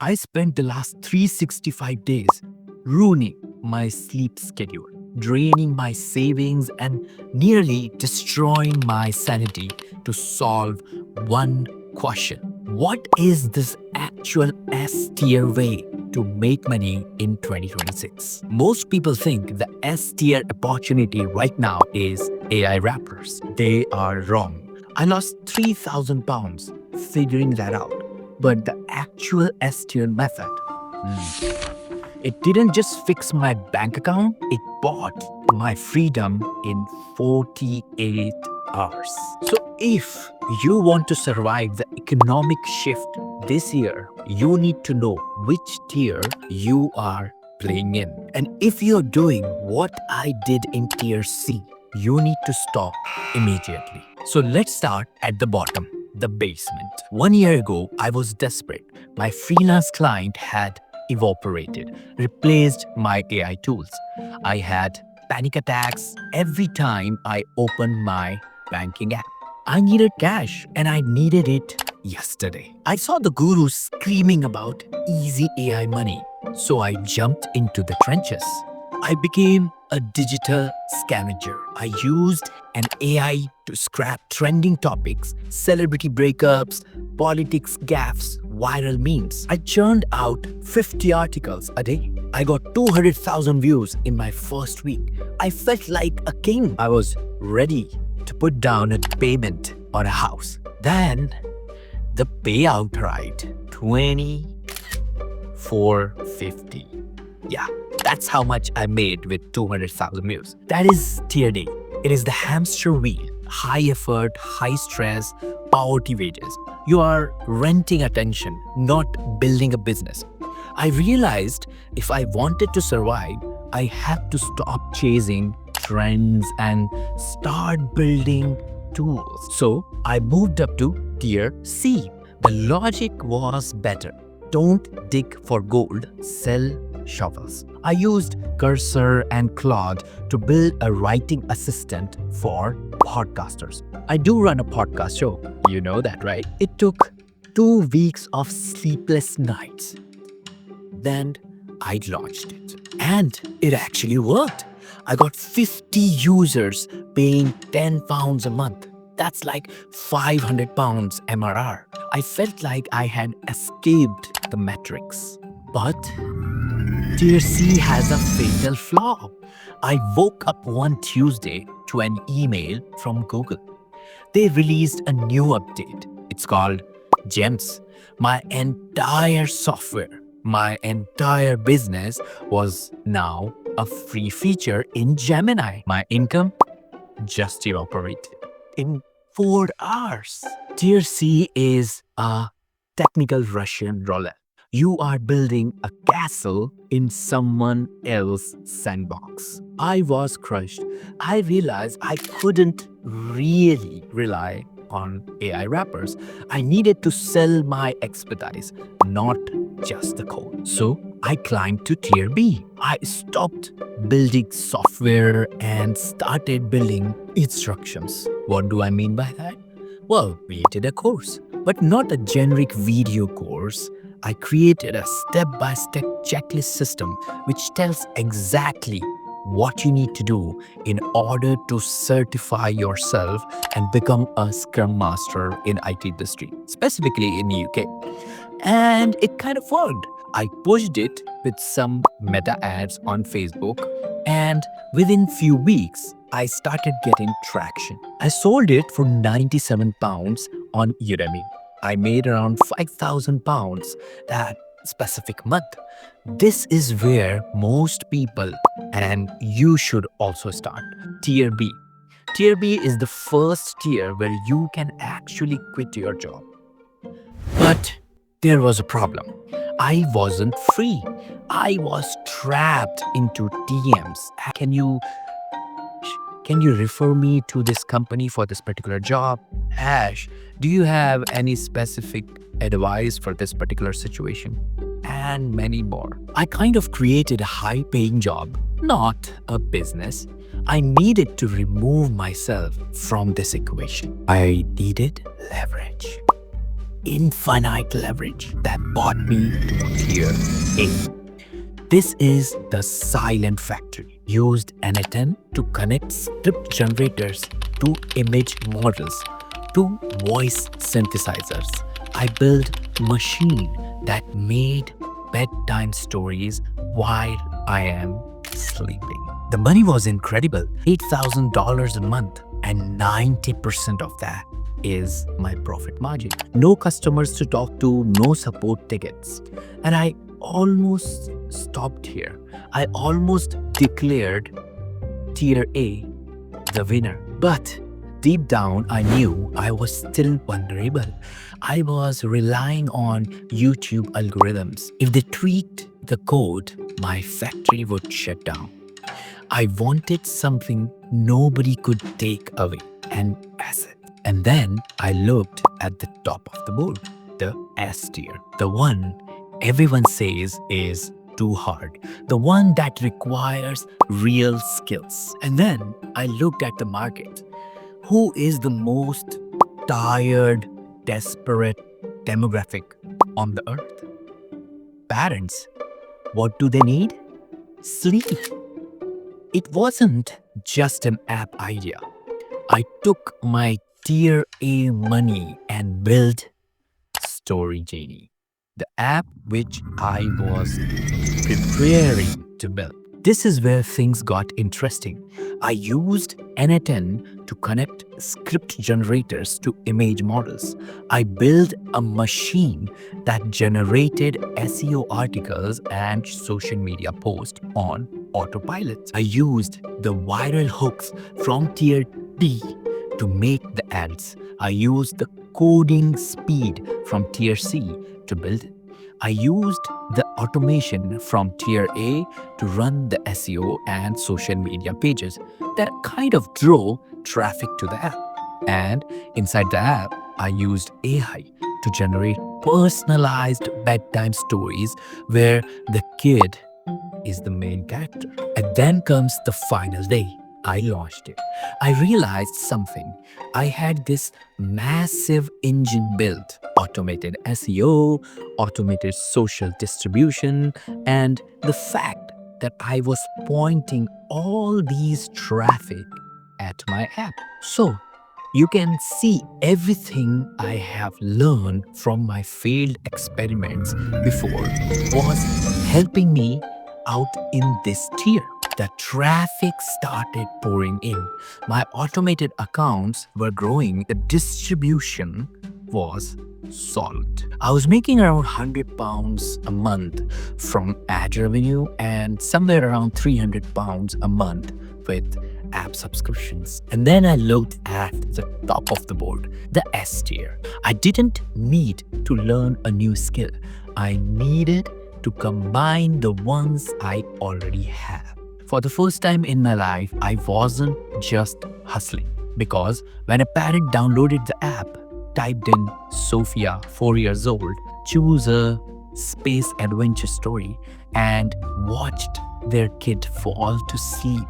I spent the last 365 days ruining my sleep schedule, draining my savings, and nearly destroying my sanity to solve one question. What is this actual S tier way to make money in 2026? Most people think the S tier opportunity right now is AI rappers. They are wrong. I lost 3,000 pounds figuring that out. But the actual S tier method, it didn't just fix my bank account, it bought my freedom in 48 hours. So, if you want to survive the economic shift this year, you need to know which tier you are playing in. And if you're doing what I did in tier C, you need to stop immediately. So, let's start at the bottom. The basement. 1 year ago, I was desperate. My freelance client had evaporated, replaced my AI tools. I had panic attacks every time I opened my banking app. I needed cash and I needed it yesterday. I saw the gurus screaming about easy AI money, so I jumped into the trenches. I became a digital scavenger. I used an AI to scrap trending topics, celebrity breakups, politics gaffes, viral memes. I churned out 50 articles a day. I got 200,000 views in my first week. I felt like a king. I was ready to put down a payment on a house. Then the payout rate, 2450. Yeah, that's how much I made with 200,000 views. That is tier D. It is the hamster wheel. High effort, high stress, poverty wages. You are renting attention, not building a business. I realized if I wanted to survive, I had to stop chasing trends and start building tools. So I moved up to tier C. The logic was better. Don't dig for gold, sell shovels. I used Cursor and Claude to build a writing assistant for podcasters. I do run a podcast show. You know that, right? It took 2 weeks of sleepless nights. Then I launched it. And it actually worked. I got 50 users paying £10 a month. That's like 500 pounds MRR. I felt like I had escaped the matrix. But tier C has a fatal flaw. I woke up one Tuesday to an email from Google. They released a new update. It's called GEMS. My entire software, my entire business was now a free feature in Gemini. My income just evaporated in 4 hours. Tier C is a technical Russian roulette. You are building a castle in someone else's sandbox. I was crushed. I realized I couldn't really rely on AI wrappers. I needed to sell my expertise, not just the code. So I climbed to tier B. I stopped building software and started building instructions. What do I mean by that? Well, we did a course, but not a generic video course. I created a step-by-step checklist system which tells exactly what you need to do in order to certify yourself and become a Scrum Master in IT industry, specifically in the UK. And it kind of worked. I pushed it with some meta ads on Facebook, and within few weeks, I started getting traction. I sold it for £97 on Udemy. I made around £5,000 that specific month. This is where most people, and you should also start. Tier B. Tier B is the first tier where you can actually quit your job. But there was a problem. I wasn't free. I was trapped into DMs. Can you refer me to this company for this particular job? Ash, do you have any specific advice for this particular situation? And many more. I kind of created a high-paying job, not a business. I needed to remove myself from this equation. I needed leverage. infinite leverage that brought me to tier A. This is the silent factory. Used N10 to connect script generators to image models to voice synthesizers. I built a machine that made bedtime stories while I am sleeping. The money was incredible, $8,000 a month, and 90% of that is my profit margin. No customers to talk to, no support tickets. And I almost stopped here. I almost declared tier A the winner. But deep down, I knew I was still vulnerable. I was relying on YouTube algorithms. If they tweaked the code, my factory would shut down. I wanted something nobody could take away, an asset. And then I looked at the top of the board, the S tier, the one everyone says is too hard, the one that requires real skills. And then I looked at the market. Who is the most tired, desperate demographic on the earth? Parents. What do they need? Sleep. It wasn't just an app idea. I took my tier A money and built Story Genie, the app which I was preparing to build. This is where things got interesting. I used N10 to connect script generators to image models. I built a machine that generated SEO articles and social media posts on autopilot. I used the viral hooks from tier D to make the ads. I used the coding speed from tier C to build it. I used the automation from tier A to run the SEO and social media pages that kind of drove traffic to the app. And inside the app, I used AI to generate personalized bedtime stories where the kid is the main character. And then comes the final day. I launched it. I realized something. I had this massive engine built, automated SEO, automated social distribution, and the fact that I was pointing all these traffic at my app. So you can see everything I have learned from my failed experiments before was helping me out in this tier. The traffic started pouring in. My automated accounts were growing. The distribution was solid. I was making around £100 a month from ad revenue and somewhere around £300 a month with app subscriptions. And then I looked at the top of the board, the S tier. I didn't need to learn a new skill. I needed to combine the ones I already have. For the first time in my life, I wasn't just hustling, because when a parent downloaded the app, typed in Sophia, 4 years old, choose a space adventure story, and watched their kid fall to sleep,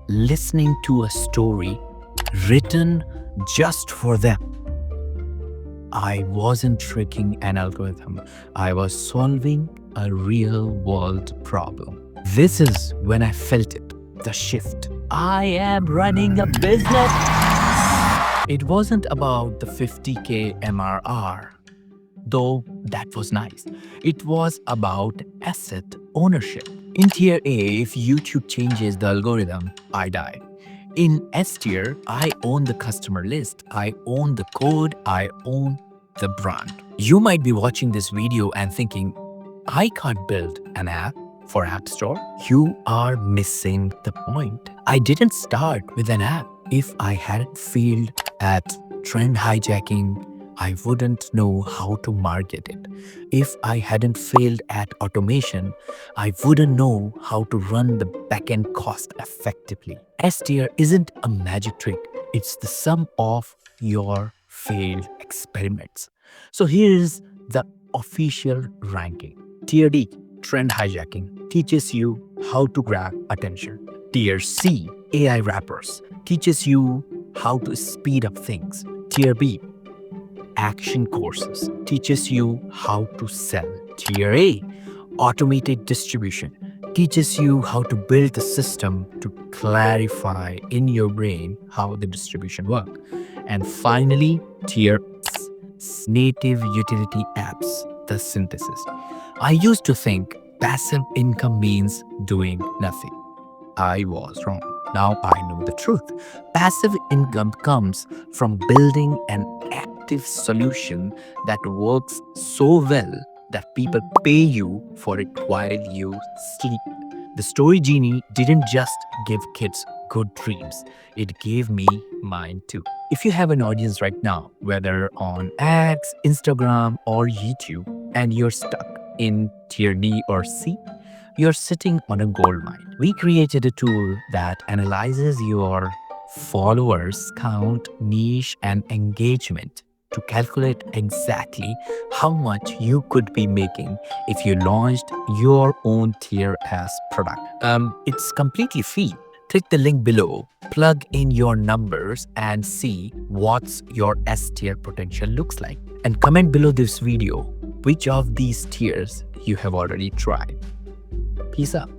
listening to a story written just for them, I wasn't tricking an algorithm. I was solving a real world problem. This is when I felt it, the shift. I am running a business. It wasn't about the 50K MRR, though that was nice. It was about asset ownership. In tier A, if YouTube changes the algorithm, I die. In S tier, I own the customer list, I own the code, I own the brand. You might be watching this video and thinking, I can't build an app for App Store. You are missing the point. I didn't start with an app. If I hadn't failed at trend hijacking, I wouldn't know how to market it. If I hadn't failed at automation, I wouldn't know how to run the backend cost effectively. S tier isn't a magic trick. It's the sum of your failed experiments. So here's the official ranking. Tier D, trend hijacking, teaches you how to grab attention. Tier C, AI wrappers, teaches you how to speed up things. Tier B, action courses teaches you how to sell. Tier A, automated distribution, teaches you how to build a system to clarify in your brain how the distribution works. And finally, tier S, native utility apps, the synthesis. I used to think passive income means doing nothing. I was wrong. Now I know the truth. Passive income comes from building an active solution that works so well that people pay you for it while you sleep. The Story Genie didn't just give kids good dreams, it gave me mine too. If you have an audience right now, whether on X, Instagram, or YouTube, and you're stuck in tier D or C, you're sitting on a gold mine. We created a tool that analyzes your followers count, niche, and engagement to calculate exactly how much you could be making if you launched your own tier S product. It's completely free. Click the link below, plug in your numbers, and see what's your S tier potential looks like. And comment below this video which of these tiers you have already tried. Peace out.